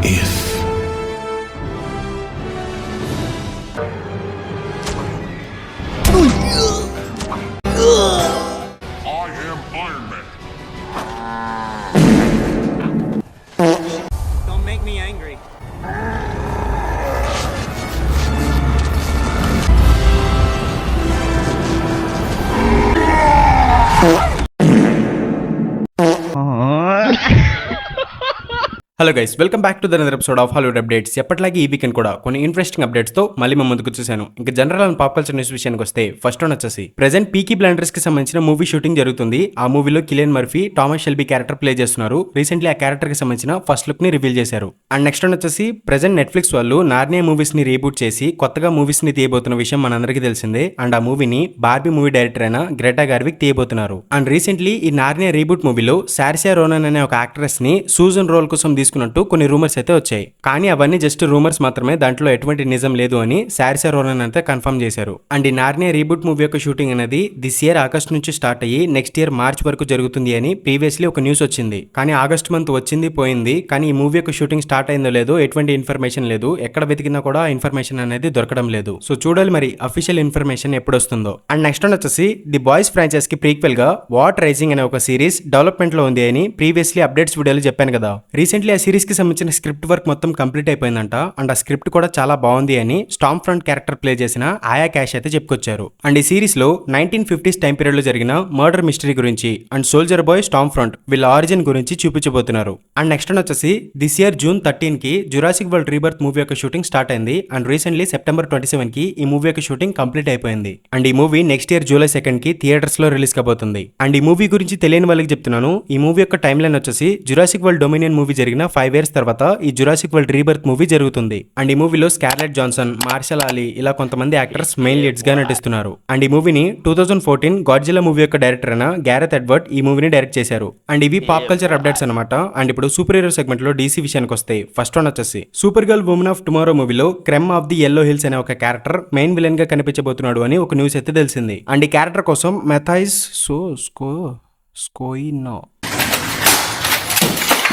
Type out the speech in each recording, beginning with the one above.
if. I am Iron Man. Don't make me angry. Hello guys, welcome back to the another episode of Hollywood updates. ఎప్పటిలాగే ఈ weekend కూడా కొన్ని interesting updates తో మళ్ళీ మేము ముందుకు వచ్చేసాను. ఇంకా general and pop culture news విషయానికి వస్తే ఫస్ట్ వన్ వచ్చేసి ప్రెజెంట్ పీకీ బ్లైండర్స్ కి సంబంధించిన మూవీ షూటింగ్ జరుగుతుంది. ఆ మూవీలో Cillian Murphy Thomas Shelby character play చేస్తున్నారు. రీసెంట్లీ ఆ క్యారెక్టర్ కి సంబంధించిన ఫస్ట్ లుక్ ని రివీల్ చేశారు. అండ్ నెక్స్ట్ వన్ వచ్చేసి ప్రెజెంట్ నెట్ఫ్లిక్స్ వాళ్ళు నార్నియా మూవీస్ ని రీబూట్ చేసి కొత్తగా మూవీస్ ని తీయబోతున్న విషయం మనందరికీ తెలిసిందే. అండ్ ఆ మూవీని బార్బీ మూవీ డైరెక్టర్ అయిన గ్రెటా గార్విక్ తీయబోతున్నారు. అండ్ రీసెంట్లీ ఈ నార్నియా రీబూట్ మూవీలో సార్సియా రోనన్ అనే ఒక యాక్ట్రెస్ ని సూజన్ రోల్ కోసం తీసుకున్నట్టు కొన్ని రూమర్స్ అయితే వచ్చాయి. కానీ అవన్నీ జస్ట్ రూమర్స్ మాత్రమే, దాంట్లో ఎటువంటి నిజం లేదు అని సార్సియా రోనన్ అయితే కన్ఫర్మ్ చేశారు. అండ్ ఈ నార్నియా రీబూట్ మూవీ యొక్క షూటింగ్ అనేది దిస్ ఇయర్ ఆగస్ట్ నుంచి స్టార్ట్ అయ్యి నెక్స్ట్ ఇయర్ మార్చ్ వరకు జరుగుతుంది అని ప్రీవియస్లీ ఒక న్యూస్ వచ్చింది. కానీ ఆగస్ట్ మంత్ వచ్చింది పోయింది, కానీ ఈ మూవీ యొక్క షూటింగ్ స్టార్ట్ అయిందో లేదో ఎటువంటి ఇన్ఫర్మేషన్ లేదు. ఎక్కడ వెతికినా కూడా ఇన్ఫర్మేషన్ అనేది దొరకడం లేదు. సో చూడాలి మరి అఫీషియల్ ఇన్ఫర్మేషన్ ఎప్పుడు వస్తుందో. అండ్ నెక్స్ట్ వన్ వచ్చేసి ది బాయ్స్ ఫ్రాంచైజ్ కి ప్రీక్వెల్ గా వాట్ రైజింగ్ అనే ఒక సిరీస్ డెవలప్మెంట్ లో ఉంది అని ప్రీవియస్లీ అప్డేట్స్ వీడియోలో చెప్పాను కదా. రీసెంట్లీ ఆ సిరీస్ కి సంబంధించిన స్క్రిప్ట్ వర్క్ మొత్తం కంప్లీట్ అయిపోయిందంట. అండ్ ఆ స్క్రిప్ట్ కూడా చాలా బాగుంది అని స్టామ్ ఫ్రంట్ క్యారెక్టర్ ప్లే చేసిన ఆయా క్యాష్ అయితే చెప్పుకొచ్చారు. అండ్ ఈ సిరీస్ లో 1950s టైం పీరియడ్ లో జరిగిన మర్డర్ మిస్టరీ గురించి and soldier bye storm front వీళ్ళ ఆరిజిన్ గురించి చూపించబోతున్నారు. అండ్ నెక్స్ట్ వచ్చేసి దిస్ ఇయర్ జూన్ 13 కి జురాసిక్ వరల్డ్ రీబర్త్ మూవీ యొక్క షూటింగ్ స్టార్ట్ అయింది. అండ్ రీసెంట్లీ సెప్టెంబర్ 27 కి ఈ మూవీ యొక్క షూటింగ్ కంప్లీట్ అయిపోయింది. అండ్ ఈ మూవీ నెక్స్ట్ ఇయర్ జూలై 2 కి థియేటర్స్ లో రిలీజ్ కాబోతుంది. అండ్ ఈ మూవీ గురించి తెలియని వాళ్ళకి చెప్తున్నాను, ఈ మూవీ యొక్క టైం లైన్ వచ్చేసి జురాసిక్ వరల్డ్ డొమినియన్ మూవీ జరిగిన 5 years తర్వాత ఈ జురాసిక్ వరల్డ్ రీబర్త్ మూవీ జరుగుతుంది. అండ్ ఈ మూవీలో స్కార్లెట్ జాన్సన్, మార్షల్ అలీ ఇలా కొంతమంది యాక్టర్స్ మెయిన్ లీడ్స్ గా నటిస్తున్నారు. అండ్ ఈ మూవీని 2014 గాడ్జిల్లా మూవీ యొక్క డైరెక్టర్ అయిన గ్యారెత్ ఎడ్వర్డ్ ఈ మూవీని డైరెక్ట్ చేశారు. అండ్ ఇవి పాప్ కల్చర్ అప్డేట్స్ అనమాట. అండ్ ఇప్పుడు సూపర్ హీరో సెగ్మెంట్ లో డీసీ విషయానికి వస్తాయి. ఫస్ట్ వన్ వచ్చేసి super girl Woman of tomorrow మూవీలో క్రెమ్ ఆఫ్ ది యెల్లో హిల్స్ అనే ఒక క్యారెక్టర్ మెయిన్ విలన్ గా కనిపించబోతున్నాడు అని ఒక న్యూస్ అయితే తెలిసింది. అండ్ ఈ క్యారెక్టర్ కోసం మెథైస్ స్కోయినో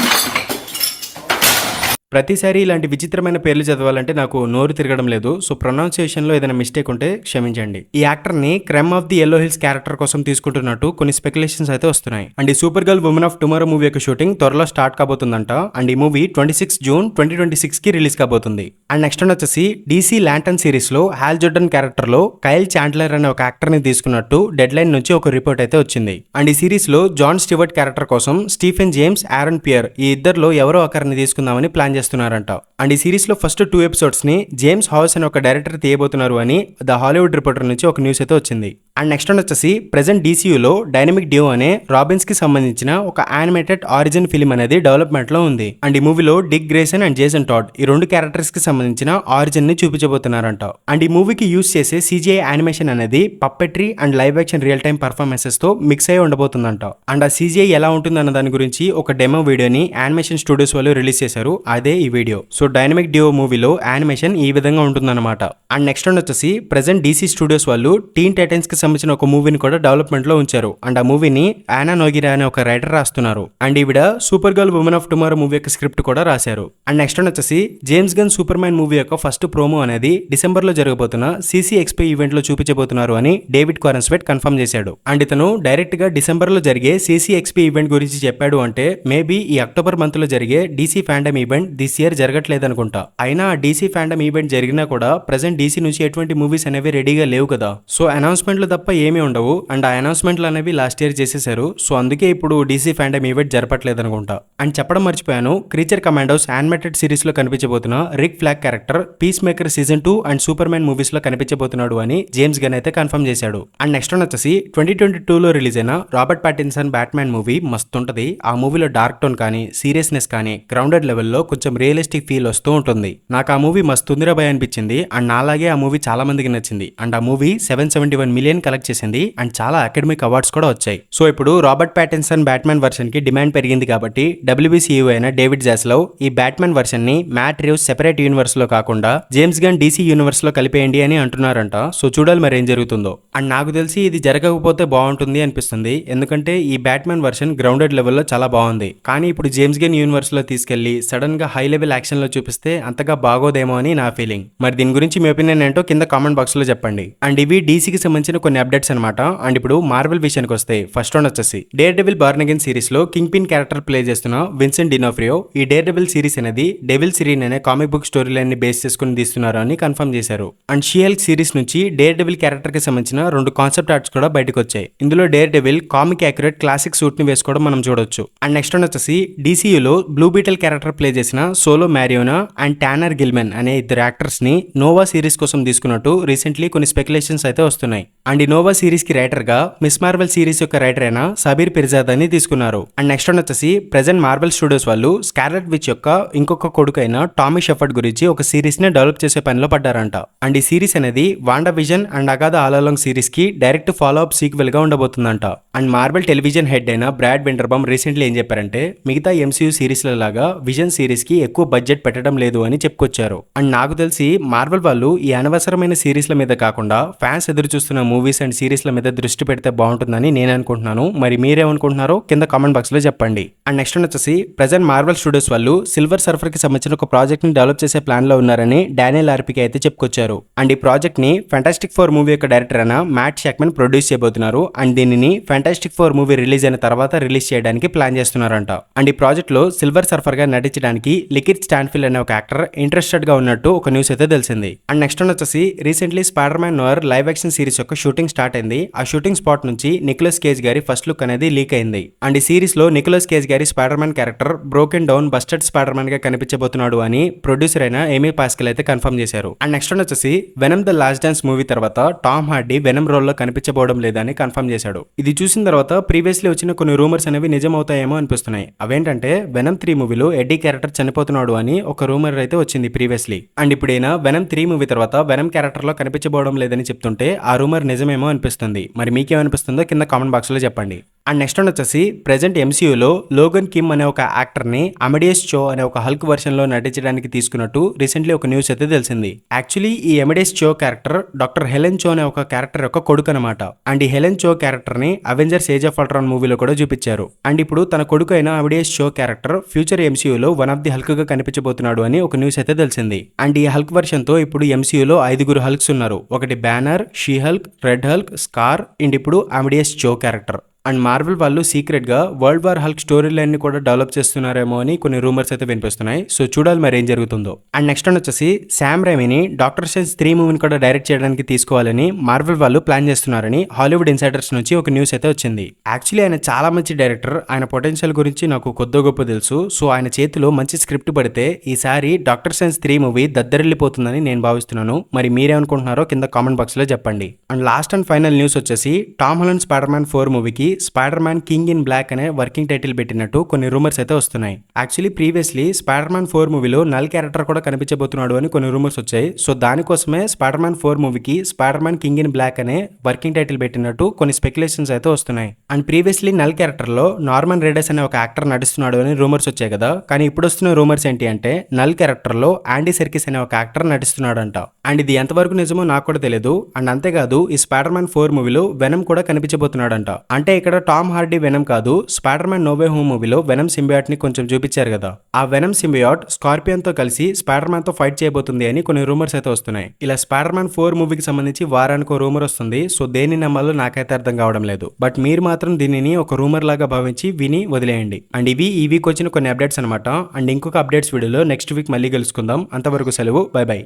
ప్రతిసారి ఇలాంటి విచిత్రమైన పేర్లు చదవాలంటే నాకు నోరు తిరగడం లేదు. సో ప్రొనౌన్సియేషన్ లో ఏదైనా మిస్టేక్ ఉంటే క్షమించండి. ఈ యాక్టర్ ని Krem of the Yellow Hills character కోసం తీసుకుంటున్నట్టు కొన్ని స్పెక్యులేషన్స్ అయితే వస్తున్నాయి. అండ్ ఈ Supergirl Woman of Tomorrow movie యొక్క షూటింగ్ త్వరలో స్టార్ట్ కాబోతుందంట. అండ్ ఈ మూవీ 26 జూన్ 2026 కి రిలీజ్ కాబోతుంది. అండ్ నెక్స్ట్ వచ్చేసి డీసీ ల్యాంటన్ సిరీస్ లో హాల్ జోర్డన్ క్యారెక్టర్ లో కైల్ చాండ్లర్ అనే ఒక యాక్టర్ ని తీసుకున్నట్టు డెడ్ లైన్ నుంచి ఒక రిపోర్ట్ అయితే వచ్చింది. అండ్ ఈ సిరీస్ లో జాన్ స్టీవర్ట్ క్యారెక్టర్ కోసం స్టీఫెన్ జేమ్స్, ఆరన్ పియర్ ఈ ఇద్దరులో ఎవరో ఒకరిని తీసుకుందామని ప్లాన్ చేస్తున్నారంట. అండ్ ఈ సిరీస్ లో ఫస్ట్ 2 episodes ని జేమ్స్ హౌస్ అని ఒక డైరెక్టర్ తీయబోతున్నారు అని ద హాలీవుడ్ రిపోర్టర్ నుంచి ఒక న్యూస్ అయితే వచ్చింది. అండ్ నెక్స్ట్ వచ్చేసి ప్రెజెంట్ డీసీయూలో డైనమిక్ డ్యూ అనే రాబిన్స్ కి సంబంధించిన ఒక యానిమేటెడ్ ఆరిజిన్ ఫిల్మ్ అనేది డెవలప్మెంట్ లో ఉంది. అండ్ ఈ మూవీలో డిక్ గ్రేసన్ అండ్ జేసన్ టాడ్ ఈ 2 క్యారెక్టర్స్ కి సంబంధించిన ఆరిజిన్ ని చూపించబోతున్నారంట. అండ్ ఈ మూవీకి యూజ్ చేసే CGI యానిమేషన్ అనేది puppetry and live action real time performances తో మిక్స్ అయి ఉండబోతుందంట. అండ్ ఆ CGI ఎలా ఉంటుందన్న దాని గురించి ఒక డెమో వీడియోని యానిమేషన్ స్టూడియోస్ వాళ్ళు రిలీజ్ చేశారు. అదే ఈ వీడియో. సో డైనమిక్ డ్యూ మూవీలో యానిమేషన్ ఈ విధంగా ఉంటుందన్నమాట. అండ్ నెక్స్ట్ వచ్చేసి ప్రెజెంట్ డీసీ స్టూడియోస్ వాళ్ళు టీన్ టైటన్స్ కి సంబంధించిన ఒక మూవీని కూడా డెవలప్మెంట్ లో ఉంచారు. అండ్ ఆ మూవీని ఆనా నోగిరా అనే ఒక రైటర్ రాస్తున్నారు. అండ్ ఈవిడ super girl Woman of Tomorrow movie యొక్క స్క్రిప్ట్ కూడా రాశారు. అండ్ నెక్స్ట్ వచ్చేసి James gun super man movie యొక్క ఫస్ట్ ప్రోమో అనేది డిసెంబర్ లో జరగబోతున్న CCXP ఈవెంట్ లో చూపించబోతున్నారు అని డేవిడ్ కార్న్స్వెట్ కన్ఫర్మ్ చేశాడు. అండ్ ఇతను డైరెక్ట్ గా డిసెంబర్ లో జరిగే CCXP ఈవెంట్ గురించి చెప్పాడు. అంటే మేబీ ఈ అక్టోబర్ మంత్ లో జరిగే DC fandom event this year జరగట్లేదు అనుకుంటా. అయినా ఆ DC ఫ్యాండమ్ ఈవెంట్ జరిగినా కూడా ప్రెజెంట్ DC నుంచి ఎటువంటి మూవీస్ అనేవి రెడీగా లేవు కదా. సో అనౌన్స్మెంట్లు తప్ప ఏమీ ఉండవు. అండ్ ఆ అనౌన్స్మెంట్లు అనేవి లాస్ట్ ఇయర్ చేసేసారు. సో అందుకే ఇప్పుడు DC ఫ్యాండమ్ ఈవెంట్ జరపట్లేదు అనుకుంటా. అండ్ చెప్పడం మర్చిపోయాను, క్రీచర్ కమాండోస్ యానిమేటెడ్ సిరీస్ లో కనిపించబోతున్న Rick Flag character Peacemaker season 2 and Superman movies లో కనిపించబోతున్నాడు అని జేమ్స్ గన్ అయితే కన్ఫర్మ్ చేశాడు. అండ్ నెక్స్ట్ వచ్చేసి 2022 లో రిలీజ్ అయిన రాబర్ట్ పాటిన్సన్ బ్యాట్మ్యాన్ మూవీ మస్తు ఉంటది. ఆ మూవీలో డార్క్ టోన్ కానీ సీరియస్నెస్ కానీ గ్రౌండెడ్ లెవెల్లో కొంచెం రియలిస్టిక్ ఫీల్ వస్తూ ఉంటుంది. నాకు ఆ మూవీ మస్తు ఉందిరాబాయ్ అనిపించింది. అండ్ అలాగే ఆ మూవీ చాలా మందికి నచ్చింది. అండ్ ఆ మూవీ 771 million కలెక్ట్ చేసింది. అండ్ చాలా అకాడమిక్ అవార్డ్స్ కూడా వచ్చాయి. సో ఇప్పుడు రాబర్ట్ ప్యాటిన్సన్ బ్యాట్మ్యాన్ వర్షన్ కి డిమాండ్ పెరిగింది కాబట్టి WBCU అయిన డేవిడ్ జాస్లవ్ ఈ బ్యాట్మ్యాన్ వర్షన్ ని మ్యాట్ రీవ్స్ సెపరేట్ యూనివర్స్ లో కాకుండా జేమ్స్ గన్ DC యూనివర్స్ లో కలిపేయండి అని అంటున్నారంట. సో చూడాలి మరి ఏం జరుగుతుందో. అండ్ నాకు తెలిసి ఇది జరగకపోతే బాగుంటుంది అనిపిస్తుంది. ఎందుకంటే ఈ బ్యాట్మ్యాన్ వర్షన్ గ్రౌండెడ్ లెవెల్లో చాలా బాగుంది. కానీ ఇప్పుడు జేమ్స్ గన్ యూనివర్స్ లో తీసుకెళ్లి సడన్ గా హై లెవెల్ యాక్షన్ లో చూపిస్తే అంతగా బాగోదేమో అని నా ఫీలింగ్. మరి దీని గురించి మీ ఒపీనియన్ ఏంటో కింద కామెంట్ బాక్స్ లో చెప్పండి. అండ్ ఇవి డీసీకి సంబంధించిన కొన్ని అప్డేట్స్ అనమాట. అండ్ ఇప్పుడు మార్వెల్ విషయానికి వస్తే ఫస్ట్ వన్ వచ్చేసి dare devil born again series లో కింగ్ పిన్ క్యారెక్టర్ ప్లే చేస్తున్న విన్సెంట్ డినోఫ్రియో ఈ డేర్ డెవిల్ సిరీస్ అనేది డెవిల్ సిరీన్ అనే కామిక్ బుక్ స్టోరీ లైన్ ని బేస్ చేసుకుని తీస్తున్నారు అని కన్ఫర్మ్ చేశారు. అండ్ షీహల్క్ సిరీస్ నుంచి డేర్ డెవిల్ క్యారెక్టర్ కి సంబంధించిన 2 కాన్సెప్ట్ ఆర్ట్స్ కూడా బయటకు వచ్చాయి. ఇందులో dare devil comic accurate classic suit ని వేసుకోవడం మనం చూడొచ్చు. అండ్ నెక్స్ట్ వన్ వచ్చేసి డీసీయూలో బ్లూ బీటల్ క్యారెక్టర్ ప్లే చేసిన సోలో మ్యారియోనా అండ్ టానర్ గిల్మెన్ అనే ఇద్దరు యాక్టర్స్ ని నోవా సిరీస్ కోసం తీసుకున్నట్టు రీసెంట్లీ కొన్ని స్పెక్యులేషన్స్ అయితే వస్తున్నాయి. అండ్ ఈ నోవా సిరీస్ కి రైటర్ గా మిస్ మార్వెల్ సిరీస్ యొక్క రైటర్ అయిన సబీర్ పిర్జాద్ అని తీసుకున్నారు. అండ్ నెక్స్ట్ వన్ వచ్చేసి ప్రెజెంట్ మార్వెల్ స్టూడియోస్ వాళ్ళు స్కార్లెట్ విచ్ యొక్క ఇంకొక కొడుకు అయిన టామీ షెఫర్డ్ గురించి ఒక సిరీస్ ని డెవలప్ చేసే పనిలో పడ్డారంట. అండ్ ఈ సిరీస్ అనేది వాండా విజన్ అండ్ అగాధ ఆల్ అలాంగ్ సిరీస్ కి డైరెక్ట్ ఫాలో అప్ సీక్వెల్ గా ఉండబోతుందంట. అండ్ మార్వెల్ టెలివిజన్ హెడ్ అయిన బ్రాడ్ వింటర్బామ్ రీసెంట్లీ ఏం చెప్పారంటే మిగతా ఎంసీయూ సిరీస్ల లాగా విజన్ సిరీస్ కి ఎక్కువ బడ్జెట్ పెట్టడం లేదు అని చెప్పుకొచ్చారు. అండ్ నాకు తెలిసి మార్వెల్ వాళ్ళు ఈ అనవసరమైన సిరీస్ల మీద కాకుండా ఫ్యాన్స్ ఎదురు చూస్తున్న మూవీస్ అండ్ సిరీస్ల మీద దృష్టి పెడితే బాగుంటుందని నేను అనుకుంటున్నాను. మరి మీరేమనుకుంటున్నారో కింద కామెంట్ బాక్స్ లో చెప్పండి. అండ్ నెక్స్ట్ వచ్చేసి ప్రెజెంట్ మార్వెల్ స్టూడియోస్ వాళ్ళు సిల్వర్ సర్ఫర్ కి సంబంధించిన ఒక ప్రాజెక్ట్ ని డెవలప్ చేసే ప్లాన్ లో ఉన్నారని డానియల్ ఆర్పీకి అయితే చెప్పుకొచ్చారు. అండ్ ఈ ప్రాజెక్ట్ ని ఫ్యాంటాస్టిక్ ఫోర్ మూవీ యొక్క డైరెక్టర్ అయిన మ్యాట్ షాక్మన్ ప్రొడ్యూస్ చేయబోతున్నారు. అండ్ దీనిని ఫ్యాంటాస్టిక్ ఫోర్ మూవీ రిలీజ్ అయిన తర్వాత రిలీజ్ చేయడానికి ప్లాన్ చేస్తున్నారంట. అండ్ ఈ ప్రాజెక్ట్ లో సిల్వర్ సర్ఫర్ గా నటించడానికి లికిత్ స్టాన్ఫిల్ అనే ఒక యాక్టర్ ఇంట్రెస్టెడ్ గా ఉన్నట్టు ఒక న్యూస్ అయితే తెలిసింది. అండ్ నెక్స్ట్ వచ్చేసి recently Spider Man Noir live action series యొక్క షూటింగ్ స్టార్ట్ అయింది. ఆ షూటింగ్ స్పాట్ నుంచి నికోలస్ కేజ్ గారి ఫస్ట్ లుక్ అనేది లీక్ అయింది. అండ్ ఈ సిరీస్ లో నికోలస్ కేజ్ గారి Spider Man character broken down busted Spider Man గా కనిపించబోతున్నాడు అని ప్రొడ్యూసర్ అయిన ఏమీ పాస్కల్ అయితే కన్ఫర్మ్ చేశారు. అండ్ నెక్స్ట్ వచ్చేసి venom the last dance movie తర్వాత టామ్ హార్డీ వెనమ్ రోల్ లో కనిపించబోవడం లేదని కన్ఫర్మ్ చేశాడు. ఇది చూసిన తర్వాత ప్రీవియస్లీ వచ్చిన కొన్ని రూమర్స్ అనేవి నిజం అవుతాయేమో అనిపిస్తున్నాయి. అవేంటంటే వెనమ్ 3 మూవీలో ఎడ్డీ క్యారెక్టర్ చనిపోతున్నాడు అని ఒక రూమర్ అయితే వచ్చింది ప్రీవియస్లీ. అండ్ ఇప్పుడైనా వెనమ్ 3 మూవీ తర్వాత వెనమ్ క్యారెక్టర్ లో కనిపించబోవడం లేదని చెప్తుంటే ఆ రూమర్ నిజమేమో అనిపిస్తుంది. మరి మీకేమనిపిస్తుందో కింద కామెంట్ బాక్స్ లో చెప్పండి. అండ్ నెక్స్ట్ వన్ వచ్చేసి ప్రెజెంట్ ఎంసీయూలో లోగన్ కిమ్ అనే ఒక యాక్టర్ ని అమెడియస్ చో అనే ఒక హల్క్ వర్షన్ లో నటించడానికి తీసుకున్నట్టు రీసెంట్లీ ఒక న్యూస్ అయితే తెలిసింది. యాక్చువల్లీ ఈ Amadeus Cho character doctor Helen చో అనే ఒక క్యారెక్టర్ యొక్క కొడుకు అనమాట. అండ్ ఈ హెలెన్ చో క్యారెక్టర్ ని అవెంజర్స్ ఏజ్ ఆఫ్ అల్ట్రాన్ మూవీలో కూడా చూపించారు. అండ్ ఇప్పుడు తన కొడుకు అయిన అమెడియస్ చో క్యారెక్టర్ ఫ్యూచర్ ఎంసీయూలో వన్ ఆఫ్ ది హల్క్ గా కనిపించబోతున్నాడు అని ఒక న్యూస్ అయితే తెలిసింది. అండ్ ఈ హల్క్ వర్షన్ తో ఇప్పుడు ఎంసీయూలో 5 హల్క్స్ ఉన్నారు. ఒకటి Banner, she Hulk, red Hulk, Scar and ఇప్పుడు Amadeus Cho character. And Marvel వాళ్ళు సీక్రెట్ గా world war Hulk story line ని కూడా డెవలప్ చేస్తున్నారేమో అని కొన్ని రూమర్స్ అయితే వినిపిస్తున్నాయి. సో చూడాలి మరి ఏం జరుగుతుందో. అండ్ నెక్స్ట్ వచ్చేసి శామ్ రైమీని డాక్టర్ స్ట్రేంజ్ 3 మూవీని కూడా డైరెక్ట్ చేయడానికి తీసుకోవాలని మార్వెల్ వాళ్ళు ప్లాన్ చేస్తున్నారని హాలీవుడ్ ఇన్సైడర్స్ నుంచి ఒక న్యూస్ అయితే వచ్చింది. యాక్చువల్లీ ఆయన చాలా మంచి డైరెక్టర్. ఆయన పొటెన్షియల్ గురించి నాకు కొద్ది గొప్ప తెలుసు. సో ఆయన చేతిలో మంచి స్క్రిప్ట్ పడితే ఈసారి డాక్టర్ స్ట్రేంజ్ 3 మూవీ దద్దరిల్లిపోతుందని నేను భావిస్తున్నాను. మరి మీరేమనుకుంటున్నారో కింద కామెంట్ బాక్స్ లో చెప్పండి. And last and final news వచ్చేసి టామ్ హాలండ్ స్పైడర్ మ్యాన్ 4 మూవీకి Spider Man King in Black అనే వర్కింగ్ టైటిల్ పెట్టినట్టు కొన్ని రూమర్స్ అయితే వస్తున్నాయి. యాక్చువల్లీ ప్రీవియస్లీ స్పైడర్ మ్యాన్ 4 మూవీలో నల్ క్యారెక్టర్ కూడా కనిపించబోతున్నాడు అని కొన్ని రూమర్స్ వచ్చాయి. సో దానికోసమే స్పైడర్ మ్యాన్ 4 మూవీకి Spider Man King in Black అనే వర్కింగ్ టైటిల్ పెట్టినట్టు కొన్ని స్పెక్యులేషన్స్ అయితే వస్తున్నాయి. అండ్ ప్రీవియస్లీ నల్ క్యారెక్టర్ లో నార్మన్ రేడస్ అనే ఒక యాక్టర్ నటిస్తున్నాడు అని రూమర్స్ వచ్చాయి కదా. కానీ ఇప్పుడు వస్తున్న రూమర్స్ ఏంటి అంటే నల్ క్యారెక్టర్ లో యాండీ సెర్కిస్ అనే ఒక యాక్టర్ నటిస్తున్నాడంట. అండ్ ఇది ఎంతవరకు నిజమో నాకు కూడా తెలియదు. అండ్ అంతేకాదు ఈ స్పైడర్ మ్యాన్ 4 మూవీలో వెనమ్ కూడా కనిపించబోతున్నాడంట. అంటే ఇక్కడ టామ్ హార్డీ వెనమ్ కాదు, Spider Man no way home మూవీలో వెనమ్ సింబియాట్ ని కొంచెం చూపించారు కదా. ఆ వెనమ్ సింబియాట్ స్కార్పియన్ తో కలిసి స్పైడర్ మ్యాన్ తో ఫైట్ చేయబోతుంది అని కొన్ని రూమర్స్ అయితే వస్తున్నాయి. ఇలా స్పైడర్ మ్యాన్ 4 మూవీకి సంబంధించి వారానికి ఒక రూమర్ వస్తుంది. సో దేన్ని నమ్మాలో నాకైతే అర్థం కావడం లేదు. బట్ మీరు మాత్రం దీనిని ఒక రూమర్ లాగా భావించి విని వదిలేయండి. అండ్ ఇవి ఈ వీక్ వచ్చిన కొన్ని అప్డేట్స్ అనమాట. అండ్ ఇంకొక అప్డేట్స్ వీడియోలో నెక్స్ట్ వీక్ మళ్ళీ కలుసుకుందాం. అంతవరకు సెలవు, బై బై.